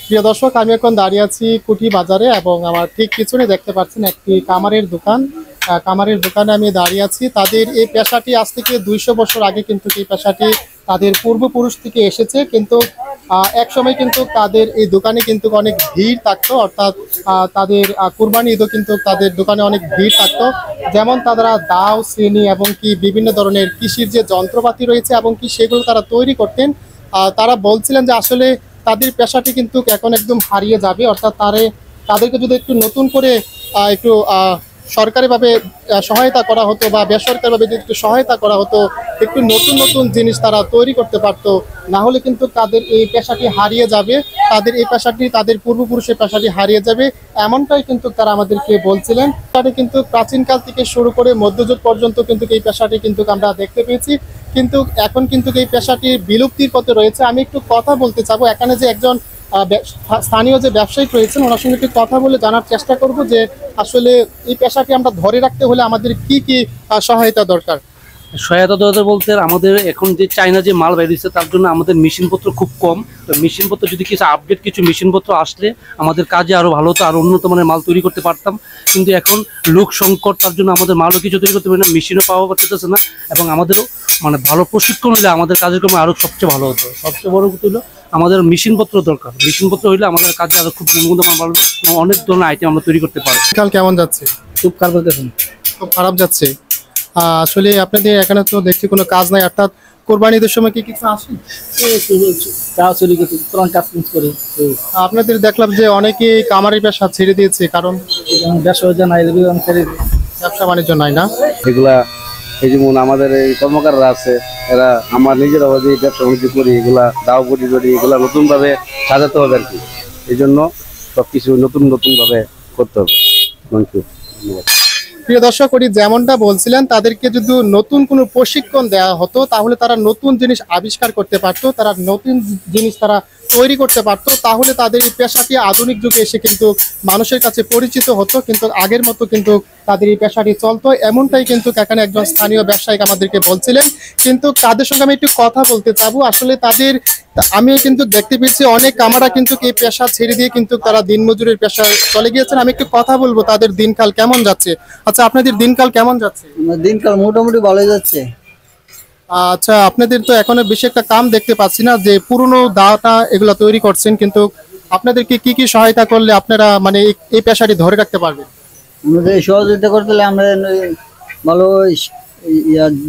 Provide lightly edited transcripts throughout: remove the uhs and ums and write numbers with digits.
প্রিয় দর্শক, আমি এখন দাঁড়িয়ে আছি কুঠি বাজারে এবং আমার ঠিক পিছনে দেখতে পাচ্ছেন একটি কামারের দোকান। কামারের দোকানে আমি দাঁড়িয়ে আছি। তাদের এই পেশাটি আজ থেকে 200 বছর আগে কিন্তু এই পেশাটি তাদের পূর্বপুরুষ থেকে এসেছে। কিন্তু এক সময় কিন্তু তাদের এই দোকানে কিন্তু অনেক ভিড় থাকতো, অর্থাৎ তাদের কুরবানি ঈদও কিন্তু তাদের দোকানে অনেক ভিড় থাকতো। যেমন তারা দাও, শ্রেণী এবং কি বিভিন্ন ধরনের কৃষির যে যন্ত্রপাতি রয়েছে এবং কি সেগুলো তারা তৈরি করতেন। তারা বলছিলেন যে আসলে তাদের পেশাটি কিন্তু এখন একদম হারিয়ে যাবে, অর্থাৎ তাদেরকে যদি একটু নতুন করে একটু সরকারিভাবে সহায়তা করা হতো বা বেসরকারিভাবে যদি একটু সহায়তা করা হতো, একটু নতুন নতুন জিনিস তারা তৈরি করতে পারতো, না হলে কিন্তু তাদের এই পেশাটি হারিয়ে যাবে। তাদের এই পেশাটি, তাদের পূর্বপুরুষের পেশাটি হারিয়ে যাবে, এমনটাই কিন্তু তারা আমাদেরকে বলছিলেন। তাদের কিন্তু প্রাচীনকাল থেকে শুরু করে মধ্যযুগ পর্যন্ত কিন্তু এই পেশাটি কিন্তু আমরা দেখতে পেয়েছি, কিন্তু এখন কিন্তু এই পেশাটি বিলুপ্তির পথে রয়েছে। আমি একটু কথা বলতে চাবো, এখানে যে একজন স্থানীয় যে ব্যবসায়িক রয়েছেন ওনার সঙ্গে একটু কথা বলে জানার চেষ্টা করব যে আসলে এই পেশাটি আমরা ধরে রাখতে হলে আমাদের কি কি সহায়তা দরকার। সহায়তা দরকার বলতে আমাদের এখন যে চায়না যে মাল বেরিয়েছে তার জন্য আমাদের মেশিনপত্র খুব কম। তো মেশিনপত্র যদি কিছু আপডেট কিছু মেশিনপত্র আসলে আমাদের কাজে আরও ভালো হতো, আরও উন্নত মানের মাল তৈরি করতে পারতাম। কিন্তু এখন লোক সংকট, তার জন্য আমাদের মালও কিছু তৈরি করতে পারি না, মেশিনও পাওয়া করতেছে না। এবং আমাদেরও মানে ভালো প্রশিক্ষণ হলে আমাদের কাজের ক্রমে আরও সবচেয়ে ভালো হতো। সবচেয়ে বড় কথা হলো আমাদের মেশিনপত্র দরকার। মেশিনপত্র হইলে আমাদের কাজে আরও খুব উন্নত মান বাড়বে, অনেক ধরনের আইটেম আমরা তৈরি করতে পারবো। কাল কেমন যাচ্ছে? খুব খারাপ করতেছেন? খুব খারাপ যাচ্ছে। আসলে আপনাদের এখানে তো দেখছি কোনো কাজ নাই, অর্থাৎ কোরবানি ঈদের সময় কি কিছু আসে? আপনাদের দেখলাম যে অনেকে কামারি পেশা ছেড়ে দিয়েছে, কারণ ব্যবসা বাণিজ্য নাই না। এগুলা এই যেমন আমাদের এই কর্মকাররা আছে, এরা আমার নিজেরা যে ব্যবসা বাণিজ্য করি, এগুলা দাও করি এগুলা নতুন ভাবে সাজাতে হবে আর কি। এই জন্য সবকিছু নতুন নতুন ভাবে করতে হবে। ধন্যবাদ। প্রিয় দর্শক, উনি যেমনটা বলছিলেন তাদেরকে যদি নতুন কোনো প্রশিক্ষণ দেওয়া হতো তাহলে তারা নতুন জিনিস আবিষ্কার করতে পারতো, তারা নতুন জিনিস তারা তৈরি করতে পারতো, তাহলে তাদের এই পেশাটি আধুনিক যুগে এসে কিন্তু মানুষের কাছে পরিচিত হতো। কিন্তু আগের মতো কিন্তু তাদের এই পেশাটি চলতো, এমনটাই কিন্তু এখানে একজন স্থানীয় ব্যবসায়িক আমাদেরকে বলছিলেন। কিন্তু তাদের সঙ্গে আমি একটু কথা বলতে চাবো। আসলে আমি কিন্তু দেখতে পেয়েছি অনেক কামারা কিন্তু এই পেশা ছেড়ে দিয়ে কিন্তু তারা দিনমজুরের পেশা চলে গিয়েছেন। আমি একটু কথা বলবো তাদের দিনকাল কেমন যাচ্ছে। আচ্ছা, আপনাদের দিনকাল কেমন যাচ্ছে? দিনকাল মোটামুটি ভালোই যাচ্ছে। আচ্ছা, আপনাদের তো এখনো বেশি একটা কাম দেখতে পাচ্ছি না, যে পুরনো দাটা এগুলো তৈরি করছেন, কিন্তু আপনাদেরকে কি কি সহায়তা করলে আপনারা মানে এই পেশাটি ধরে রাখতে পারবেন? আমাদের সহযোগিতা করতে হলে আমরা ভালো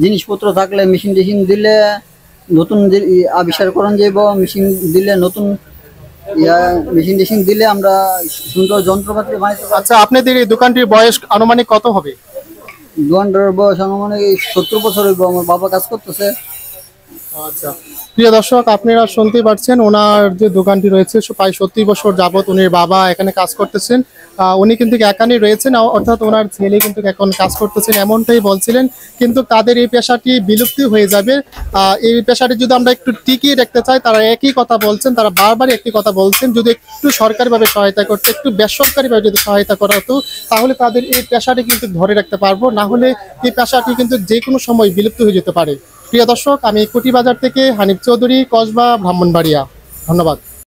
জিনিসপত্র থাকলে, মেশিন টেশিন দিলে নতুন আবিষ্কার করণ যাইব, মেশিন দিলে নতুন মেশিন টেশিন দিলে আমরা সুন্দর যন্ত্রপাতি বানাইতে। আচ্ছা, আপনাদের এই দোকানটির বয়স আনুমানিক কত হবে? দোকানটার বয়স আনুমানিক 70 বছর হইব। আমার বাবা কাজ করতেছে। আচ্ছা, প্রিয় দর্শক, আপনারা শুনতেই পারছেন ওনার যে দোকানটি রয়েছে প্রায় 70 বছর যাবত উনির বাবা এখানে কাজ করতেছেন। উনি কিন্তু একানই রয়েছেন, অর্থাৎ ওনার ছেলে কিন্তু এখন কাজ করতেছেন, এমনটাই বলছিলেন। কিন্তু তাদের এই পেশাটি বিলুপ্তি হয়ে যাবে। এই পেশাটি যদি আমরা একটু টিকিয়ে রাখতে চাই, তারা একই কথা বলছেন, তারা বারবার একই কথা বলছেন, যদি একটু সরকারিভাবে সহায়তা করতে, একটু বেসরকারিভাবে যদি সহায়তা করা হতো তাহলে তাদের এই পেশাটি কিন্তু ধরে রাখতে পারবো, না হলে এই পেশাটি কিন্তু যে কোনো সময় বিলুপ্ত হয়ে যেতে পারে। প্রিয় দর্শক, আমি কুটি বাজার থেকে হানিফ চৌধুরী, কসবা, ব্রাহ্মণবাড়িয়া। ধন্যবাদ।